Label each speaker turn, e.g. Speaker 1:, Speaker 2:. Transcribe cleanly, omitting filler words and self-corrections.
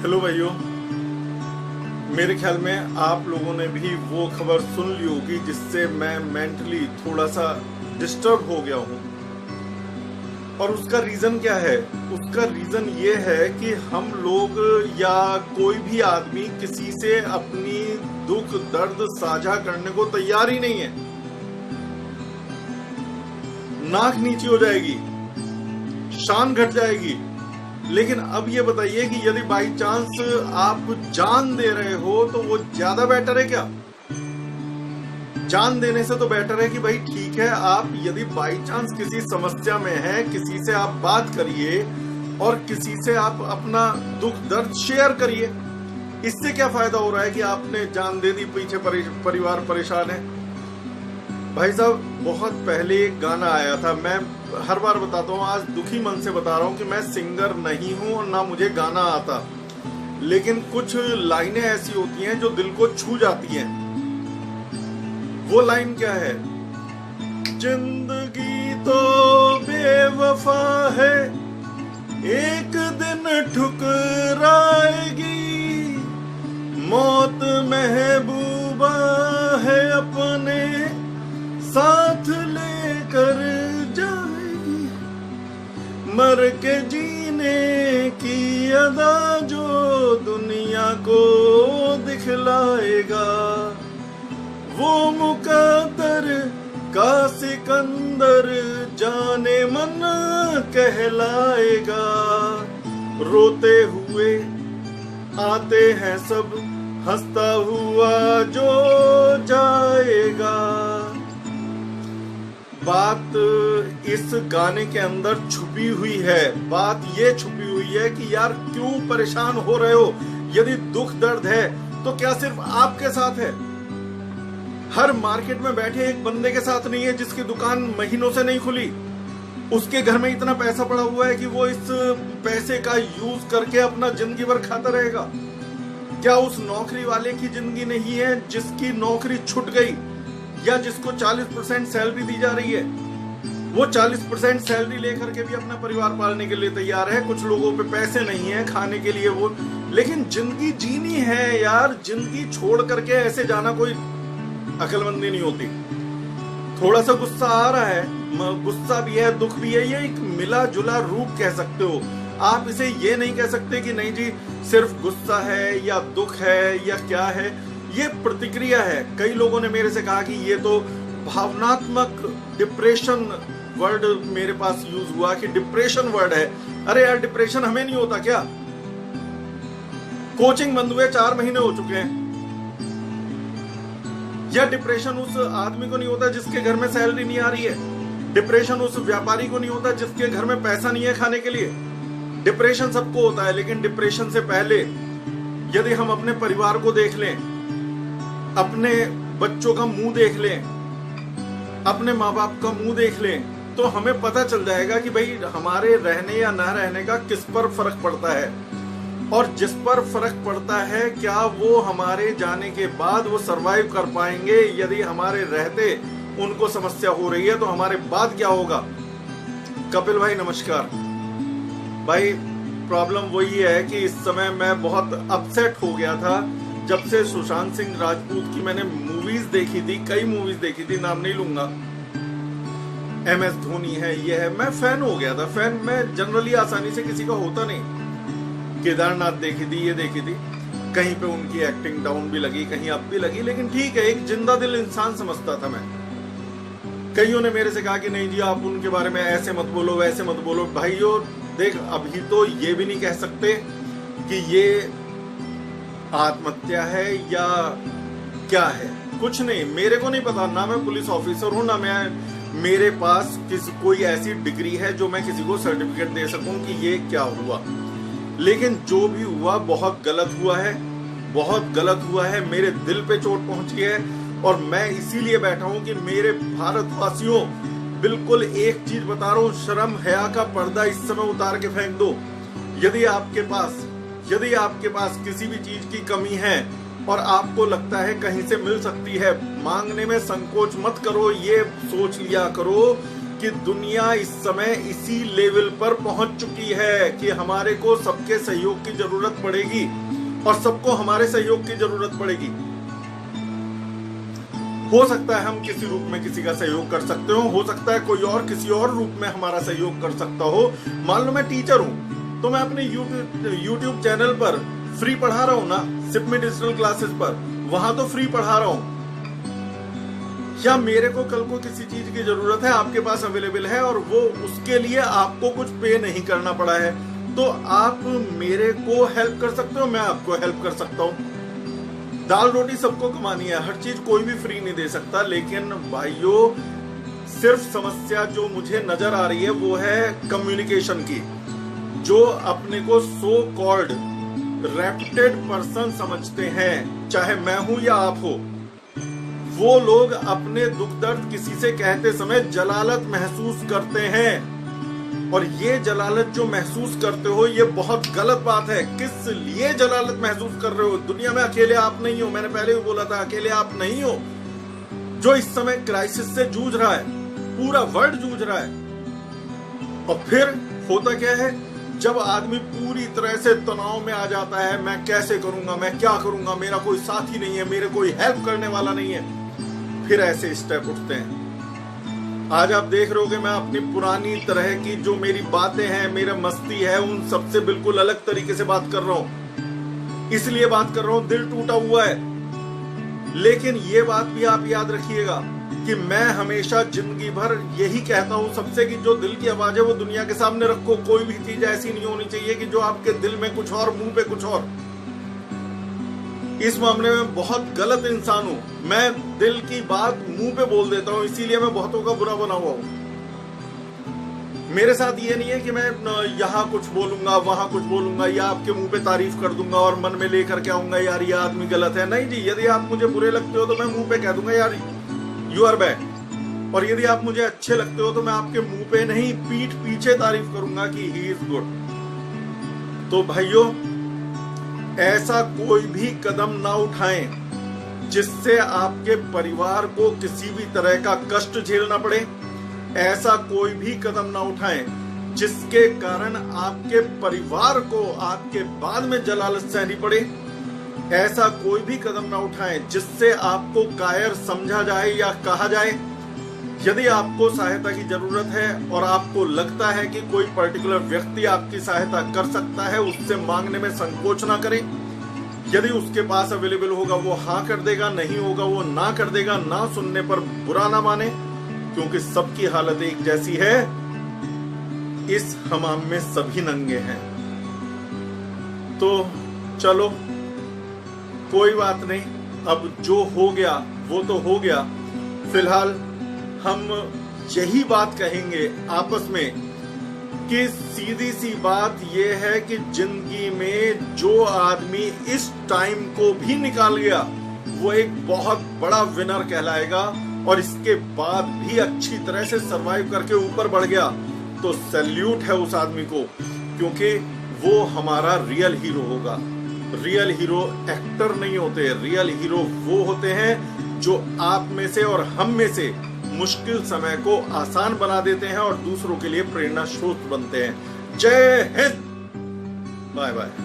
Speaker 1: Hello भाइयों, मेरे ख्याल में आप लोगों ने भी वो खबर सुन ली होगी जिससे मैं मेंटली थोड़ा सा डिस्टर्ब हो गया हूँ। और उसका रीजन क्या है? उसका रीजन ये है कि हम लोग या कोई भी आदमी किसी से अपनी दुख दर्द साझा करने को तैयार ही नहीं है। नाक नीची हो जाएगी, शान घट जाएगी। लेकिन अब ये बताइए कि यदि बाई चांस आप जान दे रहे हो तो वो ज्यादा बेटर है क्या? जान देने से तो बेटर है कि भाई ठीक है, आप यदि बाई चांस किसी समस्या में हैं, किसी से आप बात करिए और किसी से आप अपना दुख दर्द शेयर करिए। इससे क्या फायदा हो रहा है कि आपने जान दे दी, पीछे परिवार परेशान है। भाई साहब, बहुत पहले एक गाना आया था, मैं हर बार बताता हूँ, आज दुखी मन से बता रहा हूँ कि मैं सिंगर नहीं हूँ और ना मुझे गाना आता, लेकिन कुछ लाइनें ऐसी होती हैं जो दिल को छू जाती हैं। वो लाइन क्या है? जिंदगी तो बेवफा है, एक दिन ठुकराएगी, मौत महबूबा है, अपने साथ लेकर जाएगी, मर के जीने की अदा जो दुनिया को दिखलाएगा, वो मुकद्दर का सिकंदर जाने मन कहलाएगा, रोते हुए आते हैं सब, हंसता हुआ जो जाएगा। बात इस गाने के अंदर छुपी हुई है, बात ये छुपी हुई है कि यार क्यों परेशान हो रहे हो? यदि दुख दर्द है तो क्या सिर्फ आपके साथ है? हर मार्केट में बैठे एक बंदे के साथ नहीं है जिसकी दुकान महीनों से नहीं खुली, उसके घर में इतना पैसा पड़ा हुआ है कि वो इस पैसे का यूज करके अपना जिंदगी भर खाता रहेगा। क्या उस नौकरी वाले की जिंदगी नहीं है जिसकी नौकरी छूट गई या जिसको 40% सैलरी दी जा रही है? वो 40% सैलरी लेकर के भी अपना परिवार पालने के लिए तैयार है। कुछ लोगों पे पैसे नहीं है खाने के लिए वो, लेकिन जिंदगी जीनी है यार। जिंदगी छोड़ करके ऐसे जाना कोई अकलमंदी नहीं होती। थोड़ा सा गुस्सा आ रहा है, गुस्सा भी है, दुख भी है, ये एक मिला जुला रूप कह सकते हो आप। इसे ये नहीं कह सकते कि नहीं जी सिर्फ गुस्सा है या दुख है या क्या है, ये प्रतिक्रिया है। कई लोगों ने मेरे से कहा कि ये तो भावनात्मक डिप्रेशन वर्ड मेरे पास यूज हुआ कि डिप्रेशन वर्ड है। अरे यार, डिप्रेशन हमें नहीं होता क्या? कोचिंग बंद हुए 4 महीने हो चुके हैं। या डिप्रेशन उस आदमी को नहीं होता जिसके घर में सैलरी नहीं आ रही है? डिप्रेशन उस व्यापारी को नहीं होता जिसके घर में पैसा नहीं है खाने के लिए? डिप्रेशन सबको होता है, लेकिन डिप्रेशन से पहले यदि हम अपने परिवार को देख लें, अपने बच्चों का मुंह देख लें, अपने माँ बाप का मुंह देख लें, तो हमें पता चल जाएगा कि भाई हमारे रहने या ना रहने का किस पर फर्क पड़ता है। और जिस पर फर्क पड़ता है, क्या वो हमारे जाने के बाद वो सरवाइव कर पाएंगे? यदि हमारे रहते उनको समस्या हो रही है तो हमारे बाद क्या होगा? कपिल भाई नमस्कार। भाई प्रॉब्लम वही है कि इस समय मैं बहुत अपसेट हो गया था जब से सुशांत सिंह राजपूत की मैंने मूवीज देखी थी, कई मूवीज देखी थी, नाम नहीं लूंगा। MS धोनी है, ये है, मैं फैन हो गया था। फैन मैं जनरली आसानी से किसी का होता नहीं। केदारनाथ देखी थी, ये देखी थी, कहीं पे उनकी एक्टिंग डाउन भी लगी, कहीं अप भी लगी, लेकिन ठीक है, एक जिंदा दिल इंसान समझता था मैं। कईयों ने मेरे से कहा कि नहीं जी आप उनके बारे में ऐसे मत बोलो, वैसे मत बोलो। भाइयों देख, अभी तो ये भी नहीं कह सकते कि ये आत्महत्या है या क्या है, कुछ नहीं, मेरे को नहीं पता। ना मैं पुलिस ऑफिसर हूं, ना मेरे पास कोई ऐसी डिग्री है जो मैं किसी को सर्टिफिकेट दे सकूं कि ये क्या हुआ। लेकिन जो भी हुआ बहुत गलत हुआ है, बहुत गलत हुआ है। मेरे दिल पे चोट पहुंची है और मैं इसीलिए बैठा हूं कि मेरे भारतवासियों, बिल्कुल एक चीज बता रहा हूं, शर्म हया का पर्दा इस समय उतार के फेंक दो। यदि आपके पास किसी भी चीज की कमी है और आपको लगता है कहीं से मिल सकती है, मांगने में संकोच मत करो। ये सोच लिया करो कि दुनिया इस समय इसी लेवल पर पहुंच चुकी है कि हमारे को सबके सहयोग की जरूरत पड़ेगी और सबको हमारे सहयोग की जरूरत पड़ेगी। हो सकता है हम किसी रूप में किसी का सहयोग कर सकते हो सकता है कोई और किसी और रूप में हमारा सहयोग कर सकता हो। मान लो मैं टीचर हूं तो मैं अपने यूट्यूब चैनल पर फ्री पढ़ा रहा हूं ना, सिपमी डिजिटल क्लासेस पर, वहां तो फ्री पढ़ा रहा हूं। या मेरे को कल को किसी चीज की जरूरत है, आपके पास अवेलेबल है और वो उसके लिए आपको कुछ पे नहीं करना पड़ा है, तो आप मेरे को हेल्प कर सकते हो, मैं आपको हेल्प कर सकता हूं। दाल रोटी सबको कमानी है, हर चीज कोई भी फ्री नहीं दे सकता। लेकिन भाइयों, सिर्फ समस्या जो मुझे नजर आ रही है वो है कम्युनिकेशन की। जो अपने को सो कॉल्ड रेप्यूटेड पर्सन समझते हैं, चाहे मैं हूं या आप हो, वो लोग अपने दुख दर्द किसी से कहते समय जलालत महसूस करते हैं। और ये जलालत जो महसूस करते हो ये बहुत गलत बात है। किस लिए जलालत महसूस कर रहे हो? दुनिया में अकेले आप नहीं हो, मैंने पहले भी बोला था, अकेले आप नहीं हो। जो इस समय क्राइसिस से जूझ रहा है, पूरा वर्ल्ड जूझ रहा है। और फिर होता क्या है, जब आदमी पूरी तरह से तनाव में आ जाता है, मैं कैसे करूंगा, मैं क्या करूंगा, मेरा कोई साथी नहीं है, मेरे कोई हेल्प करने वाला नहीं है, फिर ऐसे स्टेप उठते हैं। आज आप देख रहे होगे मैं अपनी पुरानी तरह की जो मेरी बातें हैं, मेरा मस्ती है, उन सबसे बिल्कुल अलग तरीके से बात कर रहा हूं। इसलिए बात कर रहा हूं, दिल टूटा हुआ है। लेकिन ये बात भी आप याद रखिएगा कि मैं हमेशा जिंदगी भर यही कहता हूं सबसे कि जो दिल की आवाज है वो दुनिया के सामने रखो। कोई भी चीज ऐसी नहीं होनी चाहिए कि जो आपके दिल में कुछ और, मुंह पे कुछ और। इस मामले में बहुत गलत इंसान हूं, मैं दिल की बात मुंह पे बोल देता हूं, इसीलिए मैं बहुतों का बुरा बना हुआ हूं। मेरे साथ ये नहीं है कि मैं यहाँ कुछ बोलूंगा, वहां कुछ बोलूंगा, या आपके मुंह पे तारीफ कर दूंगा और मन में लेकर के आऊंगा यार ये आदमी गलत है। नहीं जी, यदि आप मुझे बुरे लगते हो तो मैं मुंह पे कह दूंगा यार यू आर बैड। और यदि आप मुझे अच्छे लगते हो तो मैं आपके मुंह पे नहीं, पीठ पीछे तारीफ करूंगा कि ही इज गुड। तो भाइयों, ऐसा कोई भी कदम ना उठाएं जिससे आपके परिवार को किसी भी तरह का कष्ट झेलना पड़े। ऐसा कोई भी कदम ना उठाएं जिसके कारण आपके परिवार को आपके बाद में जलालत सहनी पड़े। ऐसा कोई भी कदम ना उठाएं जिससे आपको कायर समझा जाए या कहा जाए। यदि आपको सहायता की जरूरत है और आपको लगता है कि कोई पर्टिकुलर व्यक्ति आपकी सहायता कर सकता है, उससे मांगने में संकोच ना करें। यदि उसके पास अवेलेबल होगा वो हाँ कर देगा, नहीं होगा वो ना कर देगा। ना सुनने पर बुरा ना माने, क्योंकि सबकी हालत एक जैसी है। इस हमाम में सभी नंगे हैं। तो चलो कोई बात नहीं, अब जो हो गया वो तो हो गया। फिलहाल हम यही बात कहेंगे आपस में कि सीधी सी बात यह है कि जिंदगी में जो आदमी इस टाइम को भी निकाल गया वो एक बहुत बड़ा विनर कहलाएगा। और इसके बाद भी अच्छी तरह से सरवाइव करके ऊपर बढ़ गया तो सैल्यूट है उस आदमी को, क्योंकि वो हमारा रियल हीरो होगा। रियल हीरो एक्टर नहीं होते, रियल हीरो वो होते हैं जो आप में से और हम में से मुश्किल समय को आसान बना देते हैं और दूसरों के लिए प्रेरणा स्रोत बनते हैं। जय हिंद, बाय बाय।